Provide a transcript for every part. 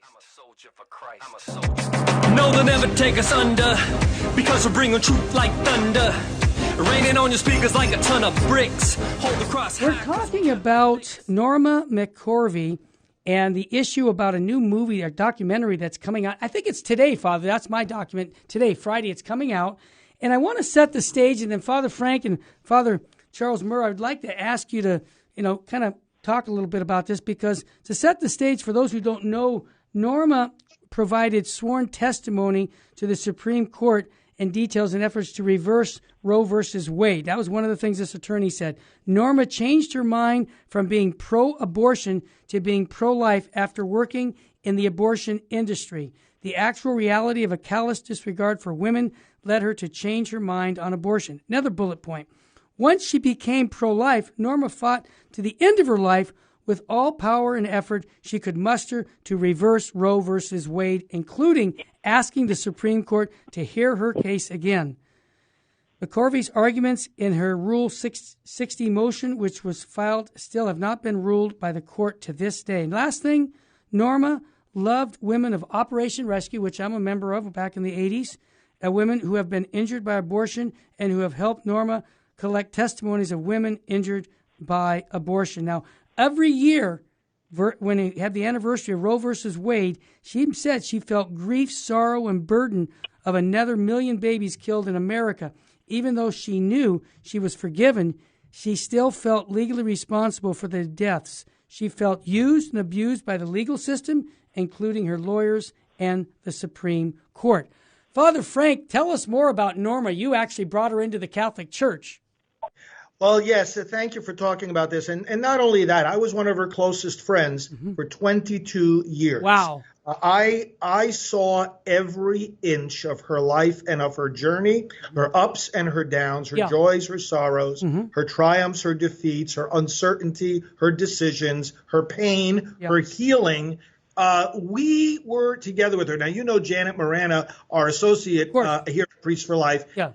I'm a soldier for Christ. I'm a soldier. No, they'll never take us under, because we're bringing truth like thunder. Raining on your speakers like a ton of bricks. Hold the cross high. We're talking about Norma McCorvey and the issue about a new movie, a documentary that's coming out. I think it's today, Father. That's my document. Today, Friday, it's coming out. And I want to set the stage, and then Father Frank and Father Charles Murr, I'd like to ask you to, kind of talk a little bit about this, because to set the stage for those who don't know, Norma provided sworn testimony to the Supreme Court and details and efforts to reverse Roe versus Wade. That was one of the things this attorney said. Norma changed her mind from being pro-abortion to being pro-life after working in the abortion industry. The actual reality of a callous disregard for women led her to change her mind on abortion. Another bullet point. Once she became pro-life, Norma fought to the end of her life with all power and effort she could muster to reverse Roe versus Wade, including asking the Supreme Court to hear her case again. McCorvey's arguments in her Rule 60 motion, which was filed, still have not been ruled by the court to this day. And last thing, Norma loved women of Operation Rescue, which I'm a member of back in the 80s, women who have been injured by abortion and who have helped Norma collect testimonies of women injured by abortion. Now, every year, when he had the anniversary of Roe versus Wade, she said she felt grief, sorrow, and burden of another million babies killed in America. Even though she knew she was forgiven, she still felt legally responsible for the deaths. She felt used and abused by the legal system, including her lawyers and the Supreme Court. Father Frank, tell us more about Norma. You actually brought her into the Catholic Church. Well, yes, thank you for talking about this. And not only that, I was one of her closest friends for 22 years. Wow. I saw every inch of her life and of her journey, her ups and her downs, her joys, her sorrows, her triumphs, her defeats, her uncertainty, her decisions, her pain, her healing. We were together with her. Now, you know Janet Morana, our associate here at Priest for Life. Yeah.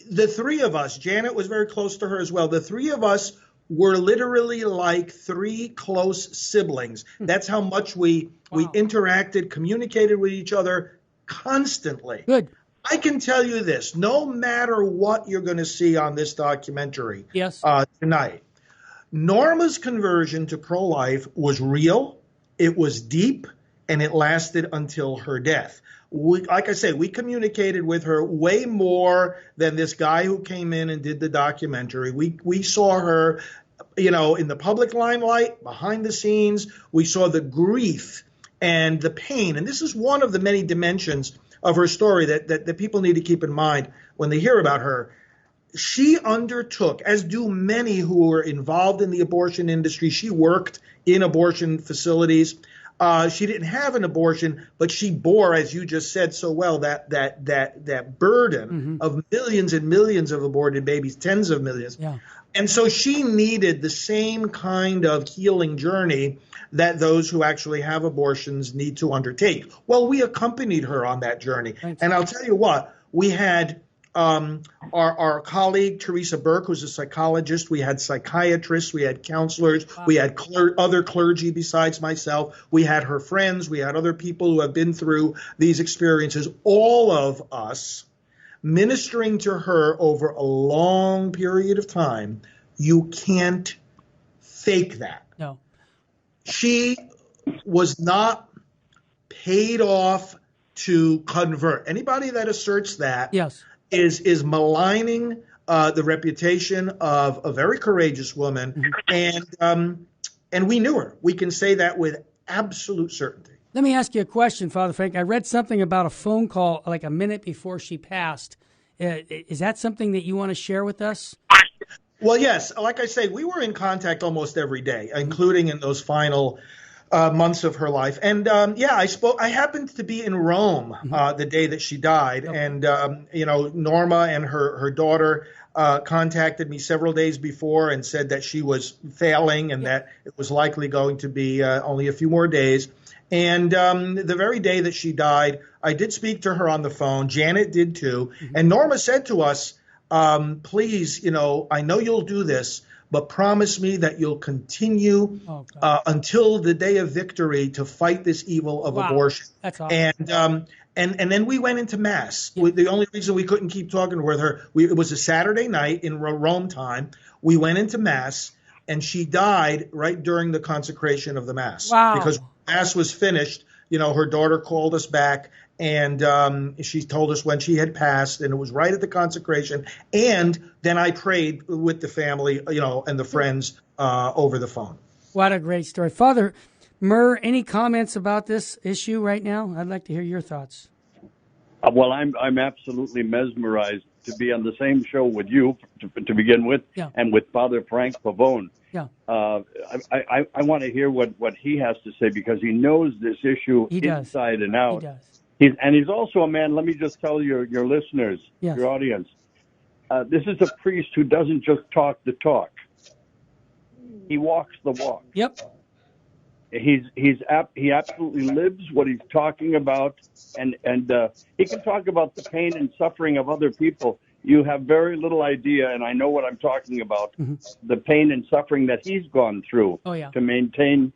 The three of us, Janet was very close to her as well. The three of us were literally like three close siblings. That's how much we interacted, communicated with each other constantly. Good. I can tell you this, no matter what you're going to see on this documentary tonight, Norma's conversion to pro-life was real, it was deep, and it lasted until her death. Like I say, we communicated with her way more than this guy who came in and did the documentary. We saw her, in the public limelight, behind the scenes. We saw the grief and the pain. And this is one of the many dimensions of her story that people need to keep in mind when they hear about her. She undertook, as do many who were involved in the abortion industry, she worked in abortion facilities. She didn't have an abortion, but she bore, as you just said so well, that burden of millions and millions of aborted babies, tens of millions. Yeah. And so she needed the same kind of healing journey that those who actually have abortions need to undertake. Well, we accompanied her on that journey. Thanks. And I'll tell you what, we had our colleague, Teresa Burke, who's a psychologist. We had psychiatrists. We had counselors. Wow. We had other clergy besides myself. We had her friends. We had other people who have been through these experiences. All of us ministering to her over a long period of time. You can't fake that. No. She was not paid off to convert. Anybody that asserts that is maligning the reputation of a very courageous woman, and we knew her. We can say that with absolute certainty. Let me ask you a question, Father Frank. I read something about a phone call like a minute before she passed. Is that something that you want to share with us? Well, yes. Like I say, we were in contact almost every day, including in those final months of her life. And I happened to be in Rome the day that she died. Okay. And, Norma and her daughter contacted me several days before and said that she was failing and that it was likely going to be only a few more days. And the very day that she died, I did speak to her on the phone. Janet did too. And Norma said to us, please, I know you'll do this, but promise me that you'll continue until the day of victory to fight this evil of abortion. That's awesome. And then we went into Mass. Yeah. The only reason we couldn't keep talking with her, it was a Saturday night in Rome time. We went into Mass, and she died right during the consecration of the Mass. Wow. Because Mass was finished, her daughter called us back, and she told us when she had passed, and it was right at the consecration. And then I prayed with the family, and the friends over the phone. What a great story. Father Murr, any comments about this issue right now? I'd like to hear your thoughts. Well, I'm absolutely mesmerized to be on the same show with you to begin with, and with Father Frank Pavone. Yeah. I want to hear what he has to say, because he knows this issue inside and out. He does. He's also a man. Let me just tell your listeners, your audience, this is a priest who doesn't just talk the talk. He walks the walk. Yep. He absolutely lives what he's talking about, and he can talk about the pain and suffering of other people. You have very little idea, and I know what I'm talking about, the pain and suffering that he's gone through to maintain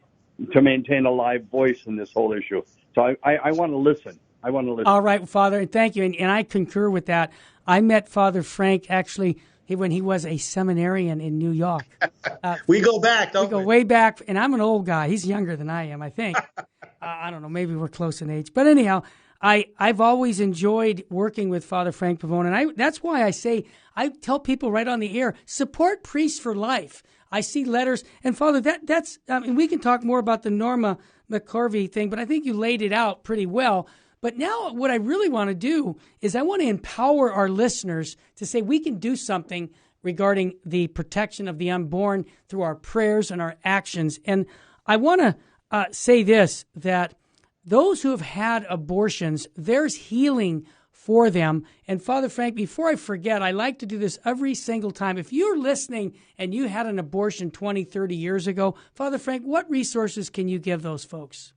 a live voice in this whole issue. So I want to listen. All right, Father, and thank you, and I concur with that. I met Father Frank actually when he was a seminarian in New York. We go back, don't we? We go way back, and I'm an old guy. He's younger than I am, I think. I don't know, maybe we're close in age. But anyhow, I've always enjoyed working with Father Frank Pavone, and that's why I tell people right on the air, support Priests for Life. I see letters, and Father, that's we can talk more about the Norma McCorvey thing, but I think you laid it out pretty well. But now what I really want to do is I want to empower our listeners to say we can do something regarding the protection of the unborn through our prayers and our actions. And I want to say this, that those who have had abortions, there's healing for them. And Father Frank, before I forget, I like to do this every single time. If you're listening and you had an abortion 20, 30 years ago, Father Frank, what resources can you give those folks?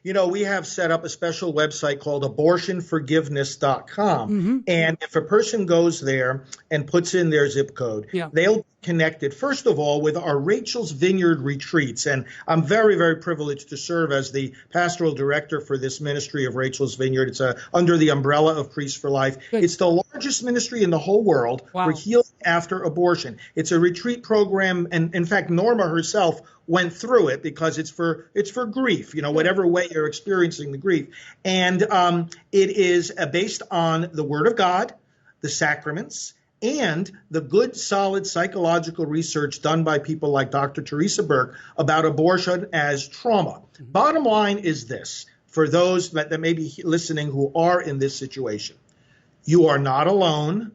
We have set up a special website called abortionforgiveness.com. And if a person goes there and puts in their zip code, they'll be connected, first of all, with our Rachel's Vineyard retreats. And I'm very, very privileged to serve as the pastoral director for this ministry of Rachel's Vineyard. It's under the umbrella of Priests for Life. Good. It's the largest ministry in the whole world for healing after abortion. It's a retreat program. And in fact, Norma herself went through it because it's for grief, whatever way you're experiencing the grief. And it is based on the Word of God, the sacraments, and the good, solid psychological research done by people like Dr. Teresa Burke about abortion as trauma. Bottom line is this, for those that may be listening who are in this situation: you are not alone.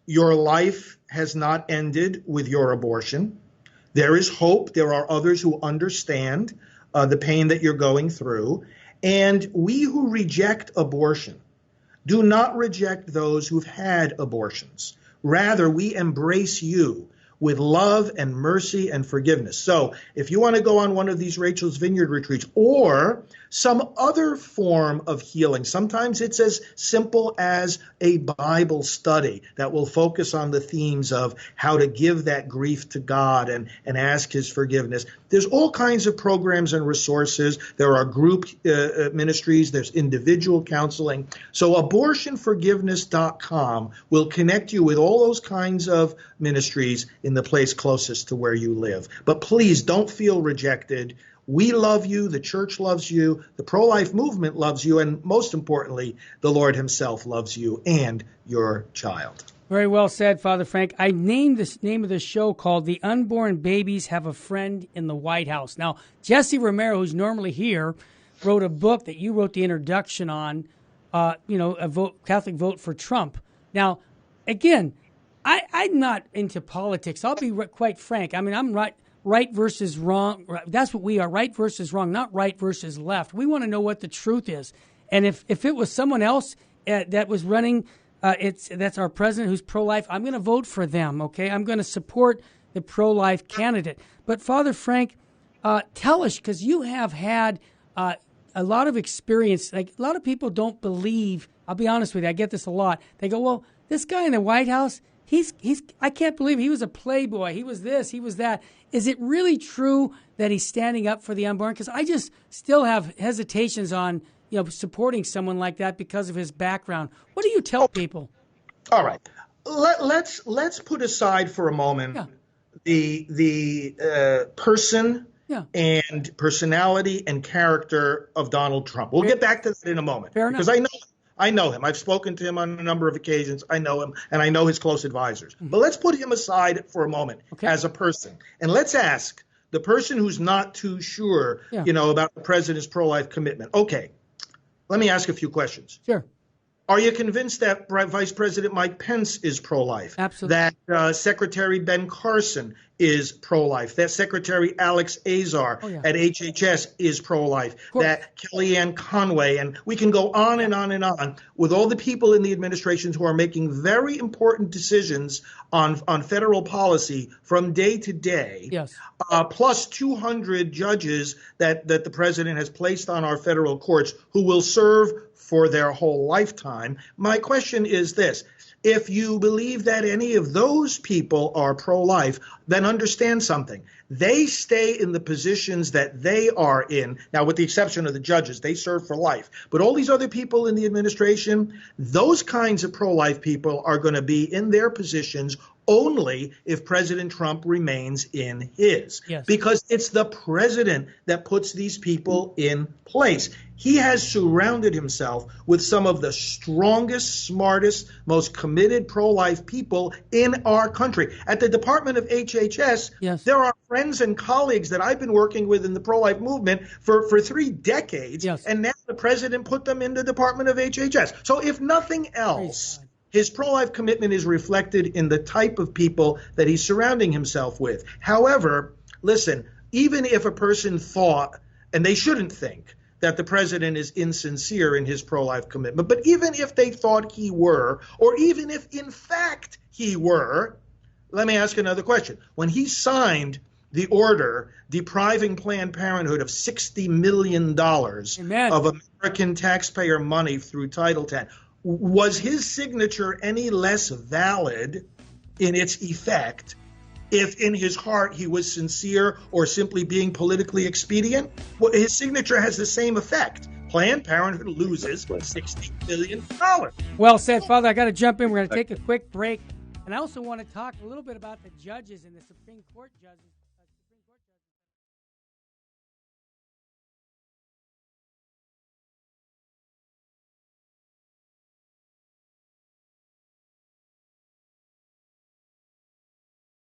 Your life has not ended with your abortion. There is hope. There are others who understand the pain that you're going through. And we who reject abortion do not reject those who've had abortions. Rather, we embrace you with love and mercy and forgiveness. So if you want to go on one of these Rachel's Vineyard retreats or some other form of healing, sometimes it's as simple as a Bible study that will focus on the themes of how to give that grief to God and ask his forgiveness. There's all kinds of programs and resources. There are group ministries. There's individual counseling. So abortionforgiveness.com will connect you with all those kinds of ministries in the place closest to where you live. But please don't feel rejected. We love you. The church loves you. The pro-life movement loves you. And most importantly, the Lord himself loves you and your child. Very well said, Father Frank. I named this name of the show called The Unborn Babies Have a Friend in the White House. Now, Jesse Romero, who's normally here, wrote a book that you wrote the introduction on, Catholic Vote for Trump. Now, again, I'm not into politics. I'll be quite frank. I mean, I'm right versus wrong. That's what we are, right versus wrong, not right versus left. We want to know what the truth is. And if it was someone else that was running, that's our president who's pro-life, I'm going to vote for them, okay? I'm going to support the pro-life candidate. But Father Frank, tell us, because you have had a lot of experience. Like, a lot of people don't believe, I'll be honest with you, I get this a lot. They go, well, this guy in the White House, I can't believe he was a playboy. He was this, he was that. Is it really true that he's standing up for the unborn? Because I just still have hesitations on, supporting someone like that because of his background. What do you tell people? All right. Let's put aside for a moment the person and personality and character of Donald Trump. We'll get back to that in a moment. Fair enough. Because I know him. I've spoken to him on a number of occasions. I know him, and I know his close advisors. Mm-hmm. But let's put him aside for a moment as a person. And let's ask the person who's not too sure, about the president's pro-life commitment. Okay, let me ask a few questions. Sure. Are you convinced that Vice President Mike Pence is pro-life? Absolutely. That Secretary Ben Carson is pro-life? That Secretary Alex Azar at HHS is pro-life? That Kellyanne Conway, and we can go on and on and on with all the people in the administrations who are making very important decisions on federal policy from day to day. Yes. Plus 200 judges that the president has placed on our federal courts who will serve for their whole lifetime. My question is this. If you believe that any of those people are pro-life, then understand something. They stay in the positions that they are in. Now, with the exception of the judges, they serve for life. But all these other people in the administration, those kinds of pro-life people are going to be in their positions only if President Trump remains in his. Yes. Because it's the president that puts these people in place. He has surrounded himself with some of the strongest, smartest, most committed pro-life people in our country. At the Department of HHS, there are friends and colleagues that I've been working with in the pro-life movement for 3 decades, and now the president put them in the Department of HHS. So if nothing else, his pro-life commitment is reflected in the type of people that he's surrounding himself with. However, listen, even if a person thought, and they shouldn't think, that the president is insincere in his pro-life commitment, but even if they thought he were, or even if in fact he were, let me ask another question. When he signed the order depriving Planned Parenthood of $60 million of American taxpayer money through Title X, was his signature any less valid in its effect if in his heart he was sincere or simply being politically expedient? Well, his signature has the same effect. Planned Parenthood loses $60 billion. Well said, Father. I got to jump in. We're going to take a quick break. And I also want to talk a little bit about the judges and the Supreme Court judges.